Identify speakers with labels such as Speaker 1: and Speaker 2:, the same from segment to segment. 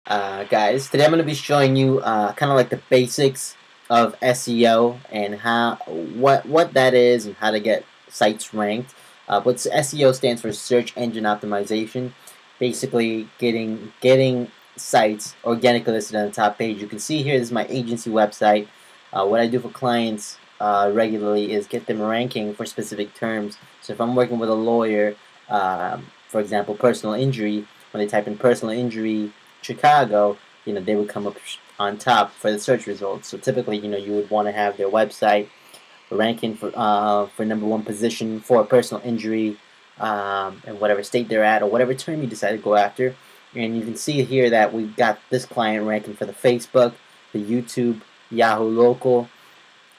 Speaker 1: Guys. Today I'm going to be showing you kind of like the basics of SEO and what that is and how to get sites ranked. What SEO stands for Search Engine Optimization. Basically, getting sites organically listed on the top page. You can see here, this is my agency website. What I do for clients regularly is get them ranking for specific terms. So if I'm working with a lawyer, for example, personal injury, when they type in personal injury Chicago, they would come up on top for the search results. So typically, you would want to have their website ranking for #1 position for a personal injury in whatever state they're at or whatever term you decide to go after. And you can see here that we've got this client ranking for the Facebook, the YouTube, Yahoo Local,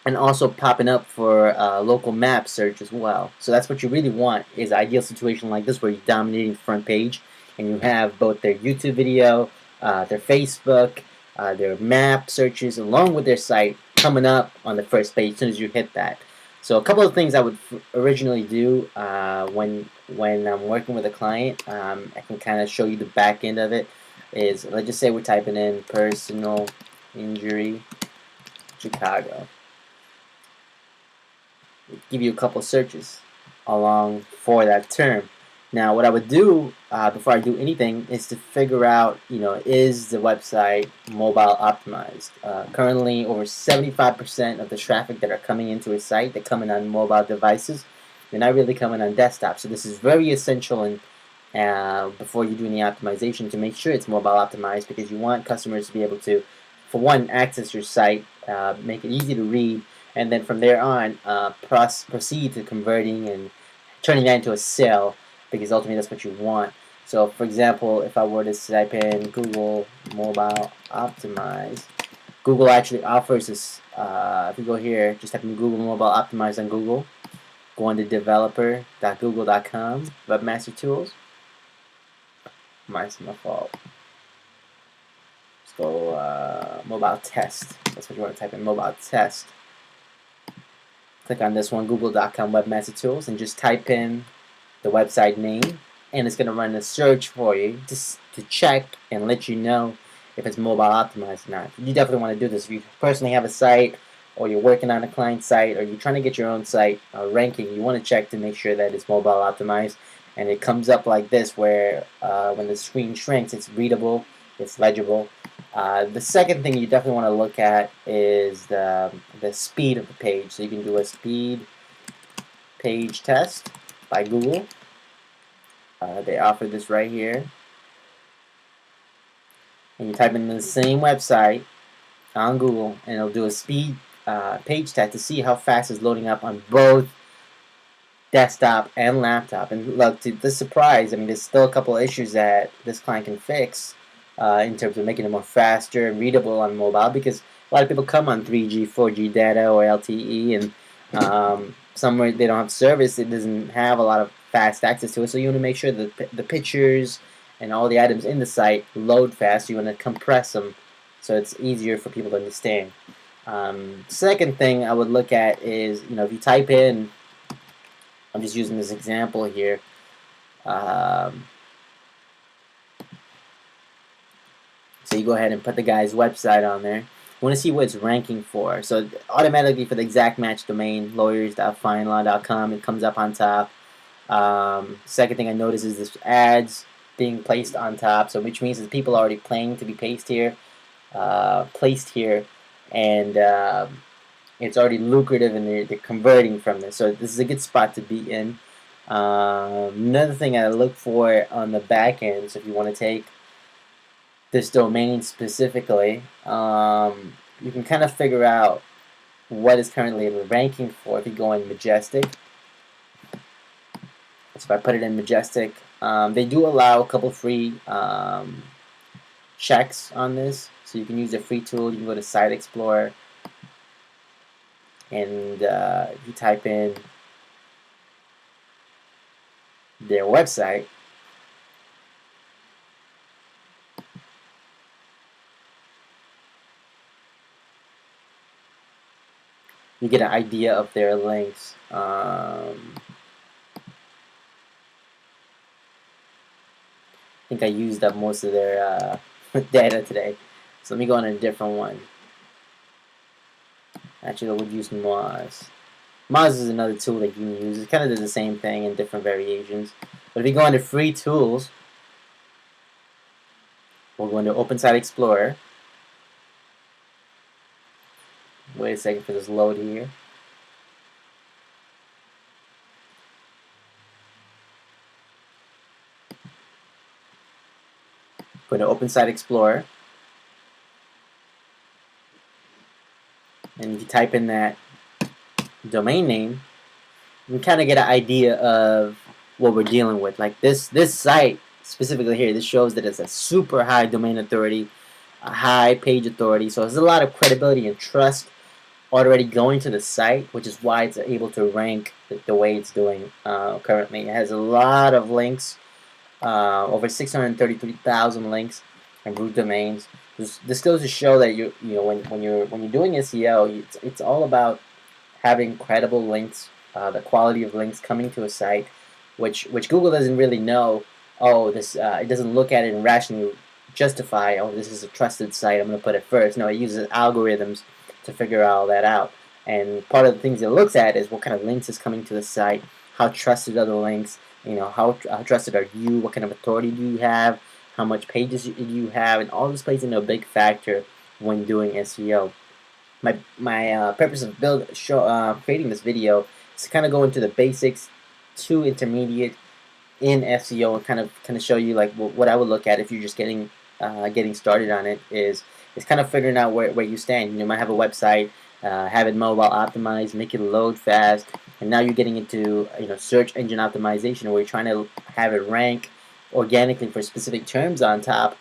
Speaker 1: and also popping up for local map search as well. So that's what you really want, is an ideal situation like this where you're dominating the front page and you have both their YouTube video, their Facebook, their map searches along with their site coming up on the first page as soon as you hit that. So a couple of things I would originally do when I'm working with a client, I can kind of show you the back end of it, is let's just say we're typing in personal injury Chicago. Give you a couple searches along for that term. Now, what I would do before I do anything is to figure out, is the website mobile optimized? Currently, over 75% of the traffic that are coming into a site, they're coming on mobile devices. They're not really coming on desktop. So this is very essential before you do any optimization to make sure it's mobile optimized, because you want customers to be able to, for one, access your site, make it easy to read, and then from there on, proceed to converting and turning that into a sale, because ultimately that's what you want. So, for example, if I were to type in Google Mobile Optimize, Google actually offers this. If you go here, just type in Google Mobile Optimize on Google, go on to developer.google.com, Webmaster Tools. My fault. Let's go Mobile Test. That's what you want to type in, Mobile Test. Click on this one, google.com Webmaster Tools, and just type in the website name, and it's going to run a search for you just to check and let you know if it's mobile optimized or not. You definitely want to do this. If you personally have a site, or you're working on a client site, or you're trying to get your own site ranking, you want to check to make sure that it's mobile optimized. And it comes up like this, where when the screen shrinks, it's readable, it's legible. The second thing you definitely want to look at is the speed of the page. So you can do a speed page test by Google. They offer this right here. And you type in the same website on Google, and it'll do a speed page test to see how fast it's loading up on both desktop and laptop. And look, to the surprise, there's still a couple of issues that this client can fix in terms of making it more faster and readable on mobile, because a lot of people come on 3G, 4G data or LTE, and somewhere they don't have service, it doesn't have a lot of fast access to it. So you want to make sure that the pictures and all the items in the site load fast. You want to compress them so it's easier for people to understand. Second thing I would look at is, if you type in, I'm just using this example here, so you go ahead and put the guy's website on there. You want to see what it's ranking for. So automatically for the exact match domain, lawyers.findlaw.com, it comes up on top. Second thing I notice is this ads being placed on top, so which means that people are already paying to be placed here, and it's already lucrative, and they're converting from this. So this is a good spot to be in. Another thing I look for on the back end, so if you want to take this domain specifically, you can kind of figure out what is currently ranking for. If you go in Majestic, so if I put it in Majestic, they do allow a couple free checks on this, so you can use the free tool. You can go to Site Explorer, and if you type in their website, you get an idea of their links. I think I used up most of their with data today. So let me go on a different one. Actually, we'll use Moz. Moz is another tool that you can use. It kind of does the same thing in different variations. But if you go into free tools, we'll go into Open Site Explorer. Wait a second for this load here. Go to Open Site Explorer. And if you type in that domain name, you can kind of get an idea of what we're dealing with. Like this site specifically here, this shows that it's a super high domain authority, a high page authority. So there's a lot of credibility and trust already going to the site, which is why it's able to rank the way it's doing currently. It has a lot of links, over 633,000 links and root domains. This goes to show that when you're doing SEO, it's all about having credible links, the quality of links coming to a site, which Google doesn't really know. Oh, this it doesn't look at it and rationally justify. Oh, this is a trusted site, I'm going to put it first. No, it uses algorithms to figure all that out. And part of the things it looks at is what kind of links is coming to the site, how trusted are the links, how trusted are you, what kind of authority do you have, how much pages do you have, and all this plays into a big factor when doing SEO. My purpose of creating this video is to kind of go into the basics to intermediate in SEO and kind of show you like what I would look at if you're just getting started on it is kind of figuring out where you stand. You might have a website, have it mobile optimized, make it load fast, and now you're getting into search engine optimization where you're trying to have it rank organically for specific terms on top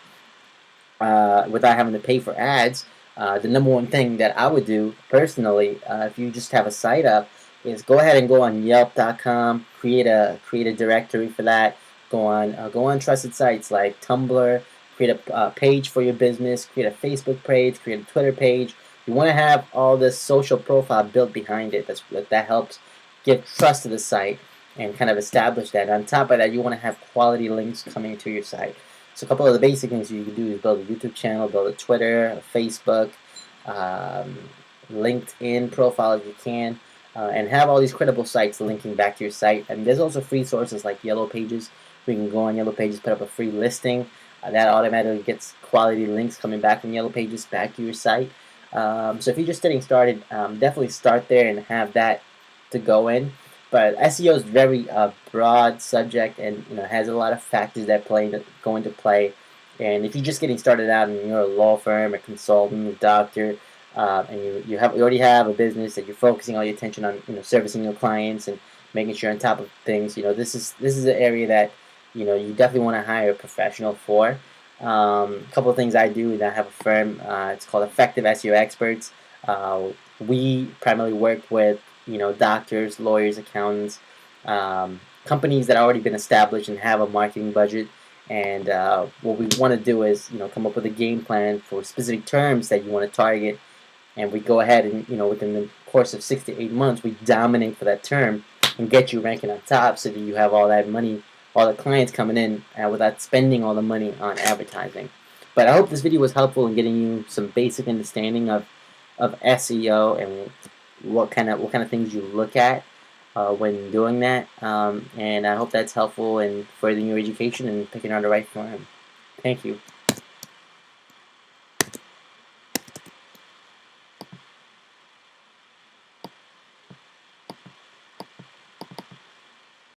Speaker 1: without having to pay for ads. The number one thing that I would do personally, if you just have a site up, is go ahead and go on Yelp.com, create a directory for that. Go on trusted sites like Tumblr, create a page for your business, create a Facebook page, create a Twitter page. You want to have all this social profile built behind it. That helps give trust to the site and kind of establish that. On top of that, you want to have quality links coming to your site. So a couple of the basic things you can do is build a YouTube channel, build a Twitter, a Facebook, LinkedIn profile if you can, and have all these credible sites linking back to your site. And there's also free sources like Yellow Pages. We can go on Yellow Pages, put up a free listing. That automatically gets quality links coming back from Yellow Pages back to your site. So if you're just getting started, definitely start there and have that to go in. But SEO is very broad subject, and has a lot of factors that go into play. And if you're just getting started out and you're a law firm, a consultant, a doctor, and you already have a business that you're focusing all your attention on, servicing your clients and making sure on top of things, this is an area that you definitely want to hire a professional for. A couple of things I do is I have a firm. It's called Effective SEO Experts. We primarily work with doctors, lawyers, accountants, companies that have already been established and have a marketing budget. And what we want to do is come up with a game plan for specific terms that you want to target. And we go ahead and within the course of 6 to 8 months, we dominate for that term and get you ranking on top, so that you have all that money, all the clients coming in without spending all the money on advertising. But I hope this video was helpful in getting you some basic understanding of SEO and what kind of things you look at when doing that. And I hope that's helpful in furthering your education and picking out the right firm. Thank you.